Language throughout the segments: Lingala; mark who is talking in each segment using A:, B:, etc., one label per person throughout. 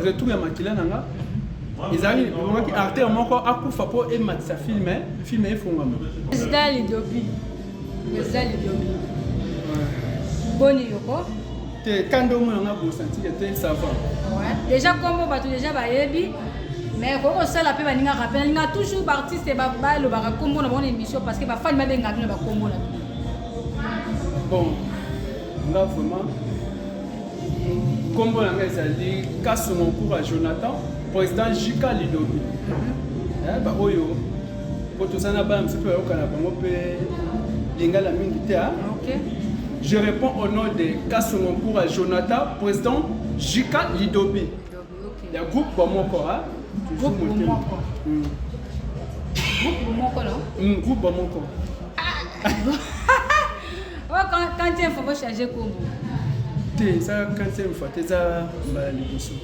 A: retour ya makila nanga ezali bonaki acteur moko akufa po ematisa film efungama
B: président Lidobi boni yoko
A: te kando mo nga bo senti te ça va
B: déjà comme bato déjà bayebi mais koko sala pe baninga rappel nga toujours artiste ba lo ba kombo na bonne émission parce que ba fan mabenga na ba kombo na
A: bon là vraiment kombo na nga ezali kaso mon cours à Jonathan président Jika Lidobi ba oyo po tosana ba msipe yokana bango pe lingala mingi te
B: OK.
A: Je réponds au nom de Kasongonkoura Jonathan, président Jika Lidobi. Il y a un groupe pour mon corps.
B: Groupe pour mon corps. Groupe pour mon corps, non?
A: Groupe pour mon corps.
B: Quand tu faut changer comme
A: tu ça quand tu fois tu ça l'émission.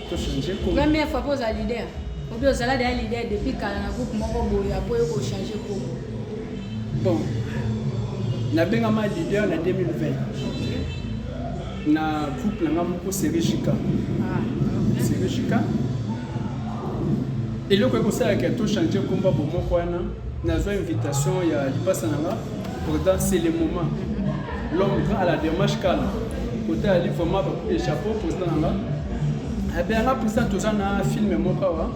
A: Tu changer comme.
B: Première fois pose à leader. Ou bien ça là des leader depuis quand na groupe moko boya pour changer comme.
A: Bon. Na benga ma leader na 2020 na groupe na moko série Jika série Jika et le ko ça que to changer komba bo moko wana na zo invitation ya lipasa nanga pour danser les moments l'homme à la démarche calme côté ali vraiment ba couper chapeau pour ça nanga et bien là pour ça tout ça na film moko wa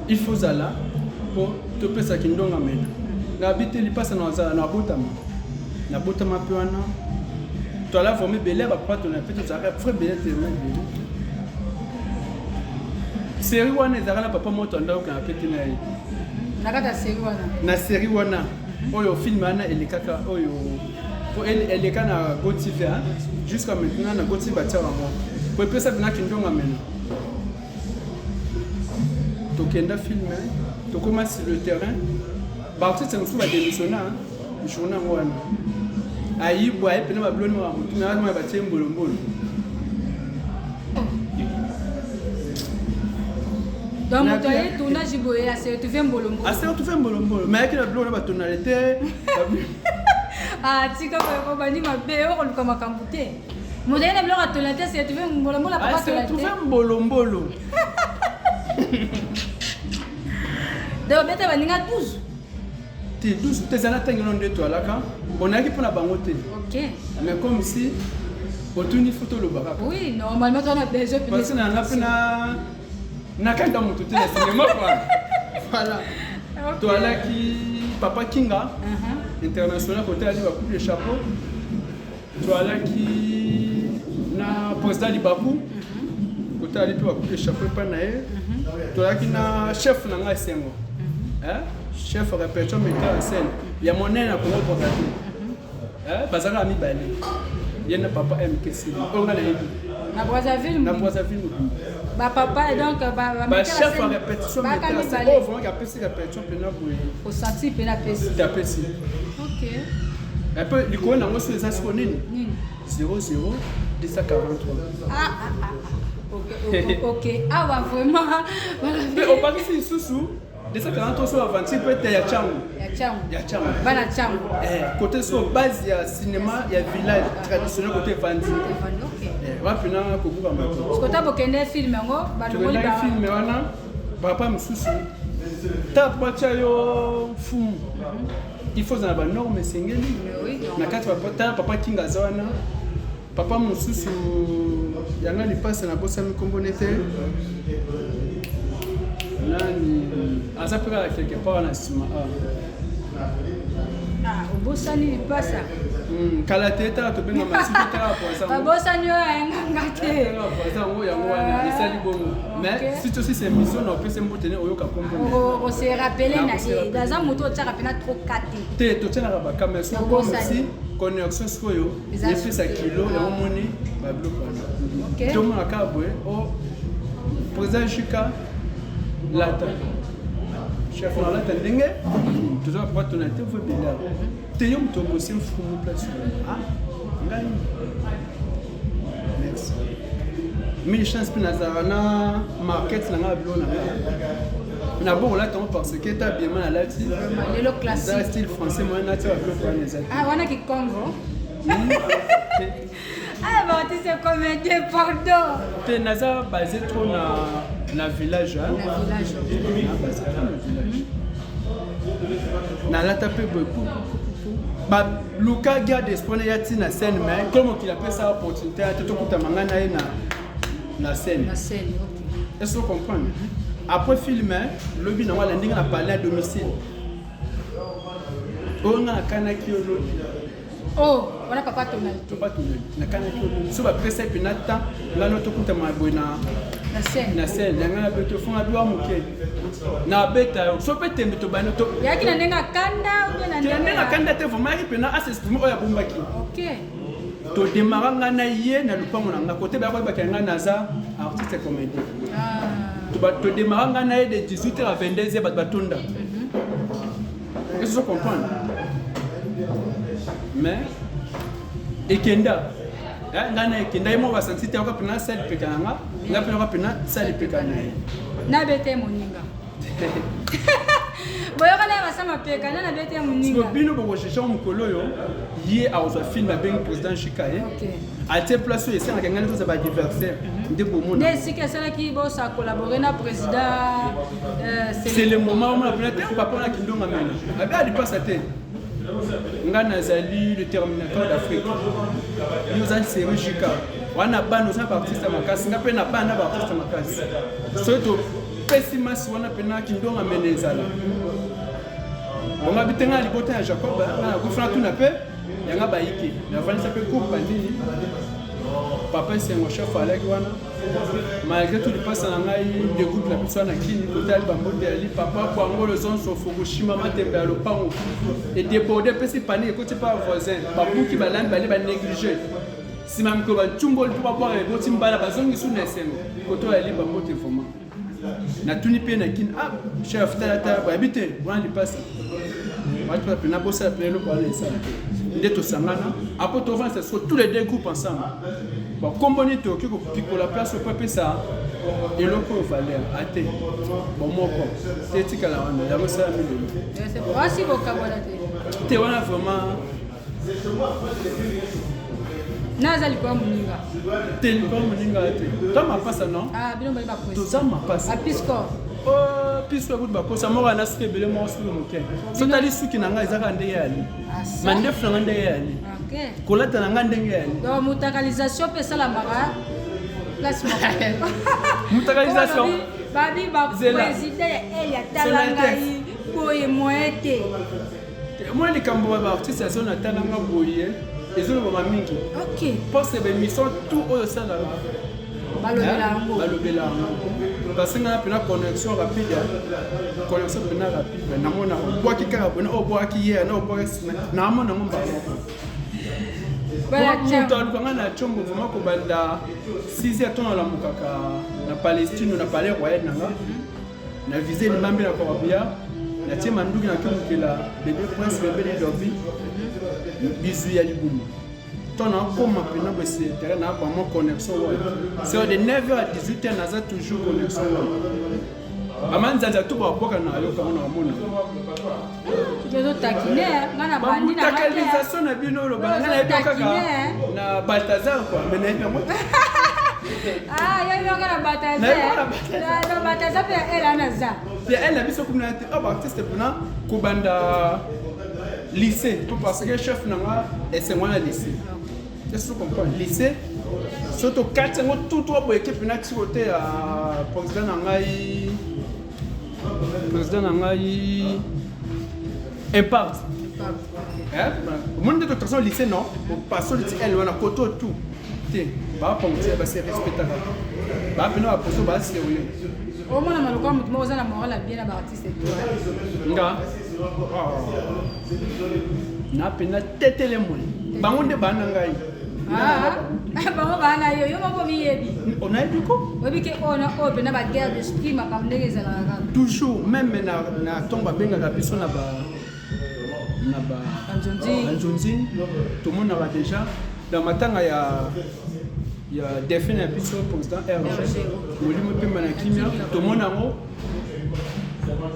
A: il faut ça là pour te pesa kindonga mena na habité lipasa na botama pe wana to ala formé belé ba pas ton appétit ça frère belé tellement belé série wana ezaka na papa moto ndao ka appétit na ye
B: nakata série wana
A: na série wana oyo film wana elekaka oyo po eleka na Go TV jusqu'à maintenant na Go TV batia bango po pesa bina kindonga mena to kenda film to commence sur le terrain parti c'est nous va démissionner journée wana ayi boye pena ba blonde wa mutu na ma ba tembolo mbolo
B: donc tu as tournage boye assez tu fais mbolo mbolo
A: assez tu fais mbolo mbolo mais que la blonde ba tonalité
B: tika ko bani mabe o ko kama kambute modèle na blonde tonalité c'est tu fais mbolo mbolo papa tonalité
A: tu fais mbolo mbolo
B: donc beta baninga tous
A: t'es douce t'es en attendant de toi là quand on a qui pour la bangote
B: OK
A: mais comme si autour photo le baraka
B: oui normalement on a besoin
A: parce que na quand dans mon tout le cinéma quoi voilà toi là qui papa Kinga international côté ali va couper le chapeau toi là qui na président Libabu côté ali va couper le chapeau pas naé toi là qui na chef na nga sengo chef répétition metteur en scène il y a mon nez à Congo Brazzaville bazaka ami bale yena papa MKC on a les
B: na Brazzaville ba papa donc
A: ba chef répétition metteur en scène on va appeler répétition pena boye
B: au senti pena pesi
A: tapesi
B: OK
A: un peu l'icône na ngoso eza skonini 00 243
B: OK ah va vraiment
A: mais au pas ici sous 240 sur avanti peut-être ya changu
B: bana changu
A: côté sur base ya cinéma ya village traditionnel côté Vandi va pena ko buka mbato
B: skota bokende film ngo balongoli ba
A: film wana papa msusu ta pacha yo fum il faut na ba norme sengeli na kati papa Kinga zawana papa msusu yanga lipasa na bosa mikombonete nani azapeka quelque part na sima
B: obosani lipasa
A: kala teta to benga masiki ta poisa
B: babosani oyo ngate
A: poisa ngo yango wana esali bongo mais si aussi c'est mission na pese mbotene oyoka kombo
B: on se rappeler na ye dans un moto tsa rappeler trop kati
A: te to tena ba kamera so aussi connexion soyo et ça kilo ya moni ba bloc wana to mona kabwe o président Jika Lata chef na lata ndenge tu dois pas ton été faut bien te yom to bosser fou place ngai merci mille chance pour nazarana market na ngablo na bon là ton parce que tu as bien mal à la ti
B: le classique
A: style français moi na tu as bloqué les
B: wana ki Congo Ah, bah, tu sais comédien, pardon.
A: Tu es basé trop dans le village.
B: Dans le village.
A: Basé trop dans le village. Dans la tape beaucoup. Bah, Luca garde espoir de la scène, mais comme il a pris sa opportunité, tu as mangana na scène.
B: La scène, ok.
A: Est-ce que vous comprenez? Après film, le but on a parlé à domicile. On a kanaki au
B: oh, on a pas tonalité.
A: Pas tonalité. Na kanaki au so ba presse puis na temps là no to kuta mabona
B: la scène.
A: Na scène, nga na beto fonga biwa muke. Na beta so pete mito bano to.
B: Yaki na nenga kanda ou bien na
A: nenga kanda te vraiment ri pena assistant oya bombaki.
B: OK.
A: To démarrer nga na ye na lupango na nga côté ba ba nga naza artiste comédien. To démarrer nga na ye de 18h à 22h ba batonda. Est-ce que vous comprenez? Mais ekenda ngana ekenda imo ba sensite ko pena sel pekanga na pena sel pekana
B: na bete moninga boyo kana basama pekana na bete moninga
A: so bino bo chercher mukolo yo ye a ozo film ba ben président Chikaye
B: OK
A: a te place yo ese ngana ko za ba diversaire de bomo
B: ne sika sala ki bo sa collaborer na président
A: c'est le moment où on a peut-être papa na kindonga mena abi ali passe te ngana zali le Terminator d'Afrique nous en série Jika wana bano za artiste makasi ngape na bana ba artiste makasi soto pessimas wana pena kindonga menezala bonga bitenga libota ya Jacob na kufana tuna pe yanga baiki na vanisa pe ko pandini papa c'est mon chef Alec wana malgré tout il passe na ngai de groupe la personne na kini total bambote ali papa kwa ngolo son so Fukushima matembe ya lopango et débordé pesi pani écoute pas voisin babuki balani bale ba négliger si même ko ba tumbol pour boire et boti mbala bazongi sous na sengo koto ali bambote vraiment na tuni pe na kini ah chef tata ba habiter wana li passe watu pa pena bossa pena ko ala ça ndeto sangana après to vendre c'est tous les deux groupes ensemble. Bon, comme on est au Kiko, pour la place au papier, ça, et le coup, valeur, athée. Bon, moi, c'est ce qu'elle a, d'abord, ça,
B: c'est pas si beau qu'à voilà.
A: Tu es vraiment.
B: Nazali kwa muninga.
A: Tu es kwa muninga, toi, ma passe, non?
B: Ah, bien, on va pas
A: tout ça, ma passe.
B: À Pisco.
A: Oh, Pisco, vous devez ça m'a nasqué, belle moi, sur le moquet. So, t'as les sous qui n'ont pas été allés. Mandef n'ont pas été allés. Colette n'a pas été allés.
B: Donc, mutualisation, peut ça la mara. Place
A: mutualisation.
B: Babi, président, elle a talangaï, boye, moete.
A: Moi, les Cambodgiens artistes, ils ont un talanga boye. Ils ont un mingi.
B: Ok.
A: Pour ces émissions, tout au sein de la balobela parce que on a une connexion rapide na mona bois qui carabone au bois qui hier na bois na mona ngomba voilà tiens on na chombo vraiment ko banda 6 ton la mukaka na Palestine na palais royal na visé le mambe na Korabia na tie manduki na kila bébé prince bébé dobi bizu ya libumu. On a comme maintenant c'est terrain na ba mo connexion c'est de 9h à 18h na toujours connexion amanza tout ba boka na yo kama na mona
B: je takine ngana bandi na
A: takalisation na bino lo bana na yoka na Baltazar quoi mais na moi
B: ah yo yo ngana Baltazar na Baltazar pe elle na za
A: pe elle a biso comme na artiste pena ko banda lycée tout parce que chef na nga et c'est moi na lycée. Est-ce que vous comprenez? Lycée, surtout 4 ans, tout le équipe n'a pas côté à président Nangaï. Président Nangaï. Impact. Le monde de toute façon, lycée, non. Parce que elle, on a côté tout. Tiens, bah, pour dire, bah, c'est respectable. Bah, puis nous, à poser, bah, c'est sérieux.
B: Au moins, on a le droit de me dire la morale bien à artiste et tout.
A: Nga. Na pena tête les mots. Bango de banangaï.
B: Ah, bango bana yo moko biyebi.
A: On a du coup.
B: Obi ke ona open na ba guerre d'esprit makamnege ezalaka.
A: Toujours même na tomba benga biso na ba Anjonzi tout le monde a déjà dans matanga ya défini biso président RG. Molimo pe manakimia tout le monde ngo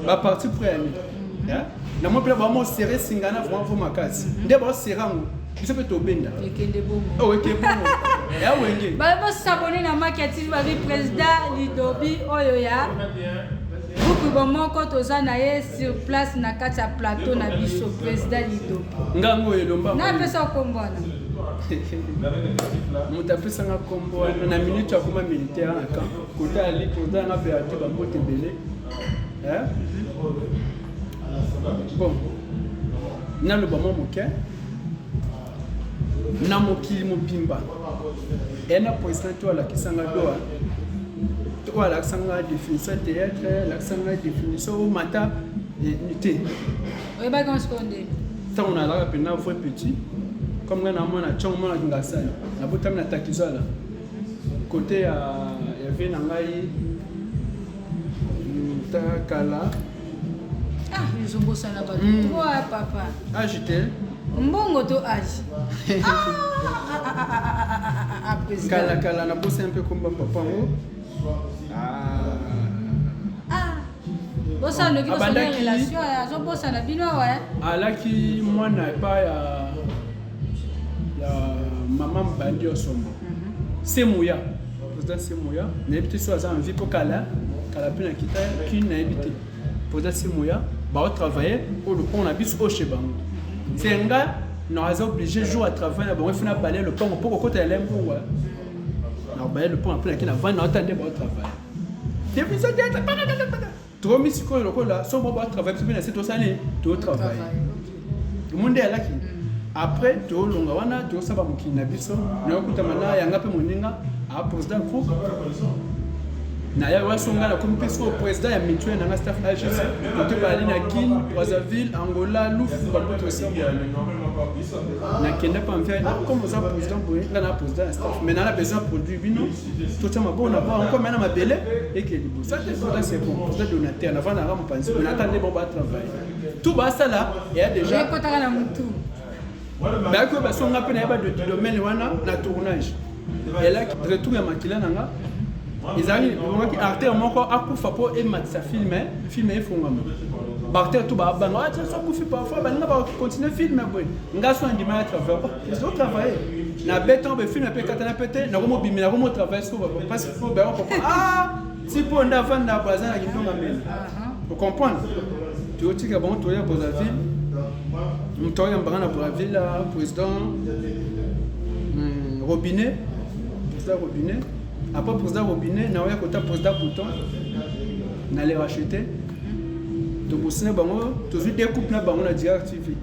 A: ba parti près hein. Na mo pela ba mo serré singana vraiment makasi. Ndeba serrango. Biso pe to benda.
B: Ekende bongo.
A: Oh, ekende bongo. ya wenge
B: ba s'abonner na marketing ba président Lidobi oyoya buku bomoko toza na ye sur place na kati ya plateau na biso président Lidobi
A: ngango elomba
B: na pesa kombona
A: moto apesanga kombo na minute akoma militaire na camp kota ali pour nga beati bambote ebele bon naloba mwa moke na mokili mobimba ena président to alakisanga doa to alakisanga définition théâtre alakisanga définition mata te
B: oyeba quand se konde
A: ça on a là pena vrai petit comme nga na mona chong mona ngasala na botam na takizala côté ya ve na ngai ta kala
B: ils ont bossé là-bas. Toi, papa.
A: Agité.
B: Mbongo to agi.
A: Kala, na bossé un peu comme papa.
B: Bossa no kiko sona relation ya zo bossa na bino wa.
A: Alaki mwana pa ya maman Mbandi Osombo. Semuya. Président Semuya. Na ebité so aza envie pour kala pena kita qui na ebité. Président Semuya. Bah travailler pour le pont abus au chez bango. C'est un gars nous a obligé jour à travailler bon il faut balayer le pont pour côté de l'empo ouais. Non balayer le pont après qui na vendre attendre bon travail. Depuis ça trop mis quoi le là son bon travail bien c'est tout ça né tout travail. Le monde est là qui après tout longa wana tout ça ba mukina biso na okutamana yanga pe moninga a président groupe na ya wasonga na comme président ya mutuelle na staff AGC côté bali na Guinée, Brazzaville, Angola, Lufu ba d'autres aussi na kenda pa mfia comme ça président boye na président staff mais na besoin produit bino tout ça mabo na ba encore maintenant mabele et que libo ça c'est bon président donateur na vana ramu panzi on attendait bon ba travail tout ba ça là il y a déjà
B: ko taka na mutu
A: ba ko ba songa pe na ba de domaine wana na tournage et là retour ya makila nanga ezali bonaki acteur moko akufa po ematisa film efungama acteur tout ba bango ati so kufi parfois ba nga ba continuer film boy nga so ndima ya travail ils ont travaillé na béton be film pe katana pété na komo bimina komo travail so parce que faut ba si po nda vanda bazana na kindonga mbele vous comprenez tu otika bon to ya Brazzaville mtoya mbanga na Brazzaville président Robinet après président Robinet na oya kota président Bouton na les racheter to bosina bango to vu des couples na bango na Direct TV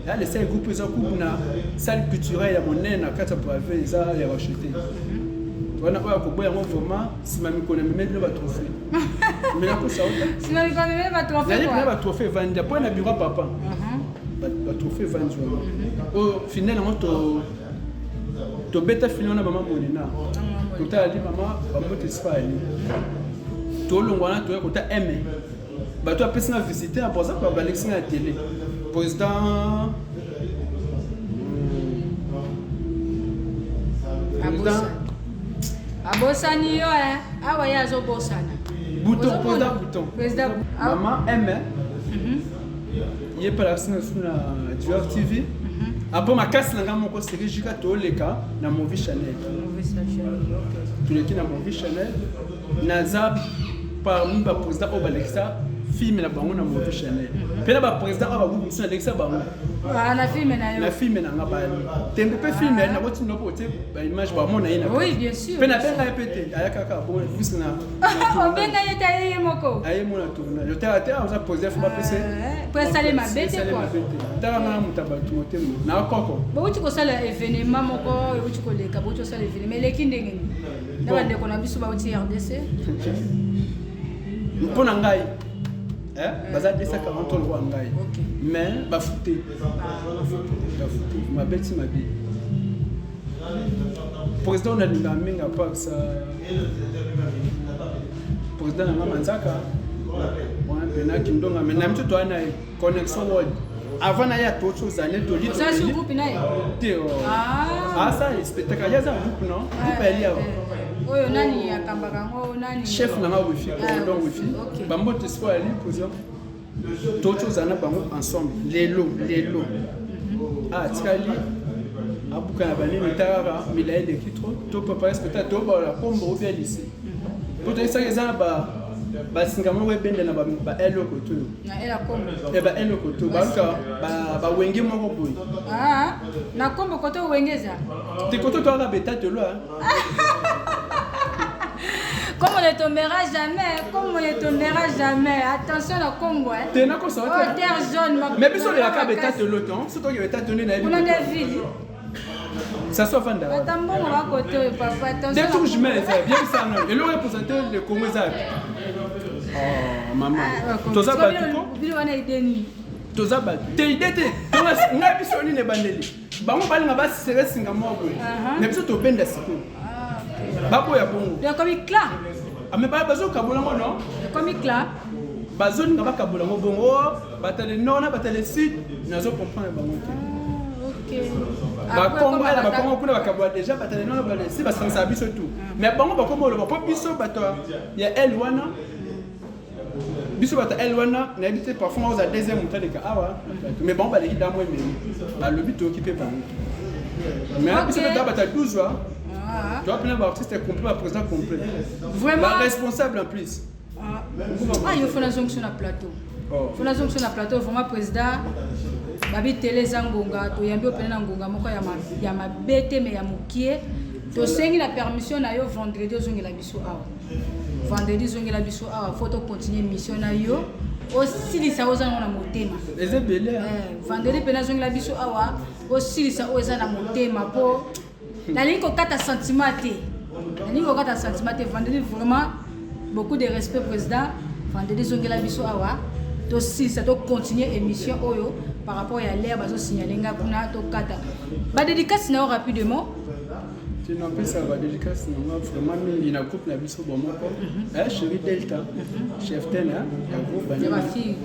A: là les cinq groupes ils ont couple na salle culturelle ya monene na kata privée ça les racheter wana oya ko boya ngo vraiment si mami kona meme ba trophée mais na ko ça
B: si mami kona meme ba trophée
A: quoi ba trophée vendre après na bureau papa ba trophée vendre au final on to beta final na maman monina tout à dit maman bamote Espagne tout longwana to kota aimé ba to apesa visiter pour ça ba Alexis na télé président
B: abosani yo awa ya zo bosana
A: président maman aimé il est pas là sur la Direct TV. Après ma casse na ngamo ko série jika to leka na Movie Channel. Tu le qui na Movie Channel naza parmi ba président Obalexa film na bango na Movie Channel. Pe na ba président ba groupe sur Alexa bango.
B: Na film na yo.
A: Na film na ngaba. Tembe pe film na woti no pote ba image ba mona ina.
B: Oui, bien sûr.
A: Pe na benga répéter ayaka ka bon plus na.
B: O benga yeta yeye moko.
A: Aye mona tourna. Yo théâtre on a posé fa PC.
B: Pour saler ma bête quoi.
A: Tala na mutabatu otemo. Na koko.
B: Ba uti ko sala événement moko, uti ko leka, ba uti sala événement mais leki ndenge ni. Na bande ko na biso ba uti RDC.
A: Mpona ngai baza 240 euros ngai mais bafute mabeti mabi président na linga minga par ça président na manzaka on pena kindonga mais na mtu to ana connexion world avant na ya to chose année to lit
B: ça sur groupe na
A: yo ça spectacle ya za groupe non groupe ali ya
B: oyo nani akambaka ngo nani
A: chef na wifi donc wifi bambo tespo ali position to chose ana bango ensemble lelo tikali abuka na banini tarara milaye de kitro to papa est peut-être to ba la combo ou bien lycée pour te ça que ça ba singamo we bende na ba eloko to
B: na ela combo
A: e ba eloko to ba wenge moko boy
B: na combo koto wengeza
A: te koto to ga beta te lo
B: Comme on ne tombera jamais, attention à Congo.
A: T'es n'a pas
B: oh, terre jaune.
A: Mais puis sur les cabeta de l'automne, c'est toi qui vas donner la vie.
B: On a des villes.
A: Ça soit Vanda.
B: Attends, bon, on va côté, papa. Attention.
A: Des touches, mais ça bien ça. Et le représentant le Congo Zak. Oh, maman. Toza Batuko.
B: Bilo wana ideni.
A: Toza Bat. T'es idée, t'es. On a vu sur l'île Bandeli. Bango bali na basi sere singa moko. Ne biso to benda siko. Bako ya bongo.
B: Ya comme cla.
A: Mais pas bazo kabola mo non?
B: Comme cla.
A: Bazo nga ba kabola mo bongo, batale nona, batale sud, nazo comprendre bango.
B: OK.
A: Ba Congo ala ba Congo kuna ba kabola déjà batale nona batale sud ba sansa biso tout. Mais bango ba komo lo ba biso bato ya L1. Biso bata L1 na habité parfois aux deuxième montant de awa. Mais bon ba les dans moi mais ba le but occupé par nous. Mais biso bata 12 ans. Tu vas prendre l'artiste complet, le président complet.
B: Vraiment.
A: Responsable en plus.
B: Il faut la jonction à plateau. Il faut la jonction à plateau. Vraiment, président. Babi télé zangonga. Tu y a un peu de ngonga. Moko ya ma bête mais ya mukie. Tu sais la permission na yo vendredi zongi la biso awa. Vendredi zongi la biso awa. Faut continuer mission na yo. Aussi les saoza na motema.
A: Les ébélés.
B: Vendredi pena zongi la biso awa. Aussi les saoza na motema po. La ligne kokata sentiment té. La ligne kokata sentiment té. Vendredi vraiment beaucoup de respect président. Vendredi zongela biso awa. To si ça to continuer émission oyo par rapport à l'air bazo signaler nga kuna to kata. Ba dédicace na rapidement.
A: Tu n'en peux ça va dédicace na vraiment il na couple na biso bon moko. Chéri Delta. Chef tena ya groupe bana.
B: Ma fille.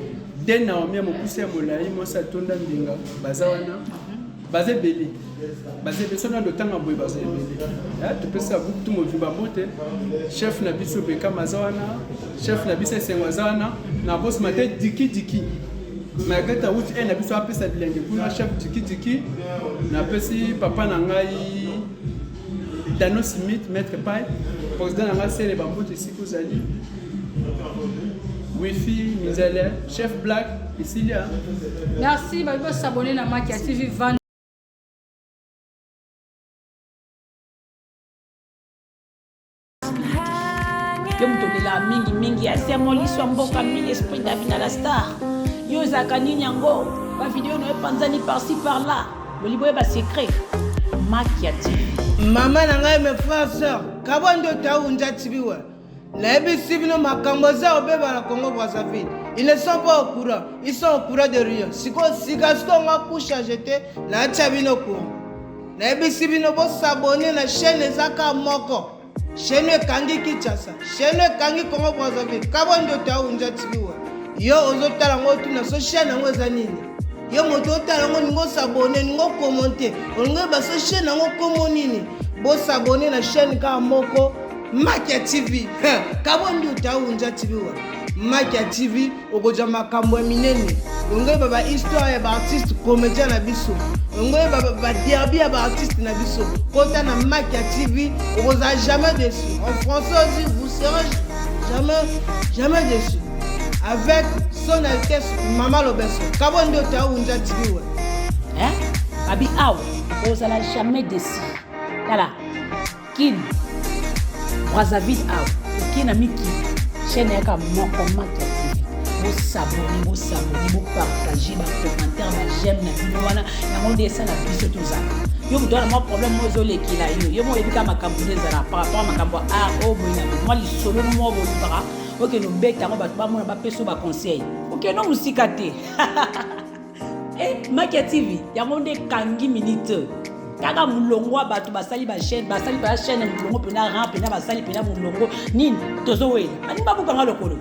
A: Dena o mia mokusi ya molai mo sa tonda ndinga bazawana. Basé belé. Basé beso na dotanga boy basé belé. Tu peux ça tout mo vimba mote. Chef na biso beka mazawana, chef na biso sengwazawana, na boss maté diki. Magata wuti na biso apesa dilenge kuna chef diki. Na pesi papa na ngai Dano Smith maître pai. Président na ngai sele bambote sikuzali. Wifi Mizale, chef Black ici là.
B: Merci, bah vous s'abonner na Makia TV Van.
C: Yo mtolela mingi asemo liswa mboka mingi esprit d'Avina la star. Yo zakani nyango ba vidéo no panzani par-ci par-là. Boliboye ba secret. Makia TV.
D: Maman nanga mes frères sœurs, kabondo ta unja tibiwa. Na ebisi bino makambo za obeba na Congo Brazzaville. Ils ne sont pas au courant, ils sont au courant de rien. Siko nga couche à jeter na chabino ko. Na ebisi bino bo s'abonner na chaîne ezaka moko. Chaîne kangi Kinshasa, chaîne kangi Congo Brazzaville. Kabondo ta unja tibiwa. Yo ozotala ngo tuna so chaîne ngo za nini? Yo moto otala ngo ngo s'abonner, ngo commenter. Ngo ba so chaîne ngo komo nini? Bo s'abonner na chaîne ka moko. Makia TV. Kabondo ta unja tibiwa. Makia TV okoja makambo minene. Ongoye baba histoire ya ba artiste comédien na biso. Ongoye baba derby ya ba artiste na biso. Kota na Makia TV, okoza jamais déçu. En français aussi, vous serez jamais déçu. Avec son Altesse Maman Lobeso. Kabondo ta unja TV wa.
C: Babi aw, okoza jamais déçu. Voilà. Kin Brazzaville aw. Kin amiki. Chaîne yaka moko Makia TV. Vous s'abonnez, vous partagez, vous commentaire, vous j'aime na vidéo wana. Yango ndesa na biso toza. Yo mutwana mo problème mozo lekila yo. Yo mo ebika makambo ezala par rapport makambo o boina. Moi li solo no mo bolibara. OK no beta ngo batba mo na ba peso ba conseil. OK no musika te. Makia TV, yango nde kangi minute. Kaka mulongo bato basali ba chaîne mulongo pena ran pena basali pena mulongo nini tozo wela ani babuka ngalo kolo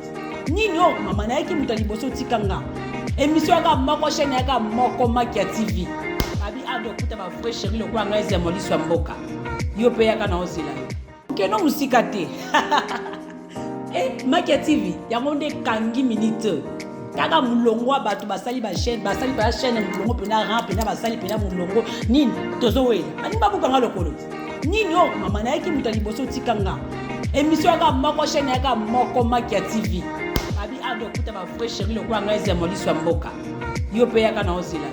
C: nini o mama na yaki mutali boso tikanga émission ka moko chaîne yaka moko Makia TV abi ado kuta ba vrai chéri lo kwa ngaize moliswa mboka yo pe yaka na ozila keno musika te Makia TV yango nde kangi minute kaka mulongo wa bato basali ba chaîne mulongo pena ran pena basali pena mulongo nini tozowela ani babukanga lokolo nini o mama na yaki muta liboso tikanga émission yaka moko chaîne yaka moko Makia TV abi ado kuta ba vrai chéri lokwa ngaizi ya moliso mboka yo pe yaka na osila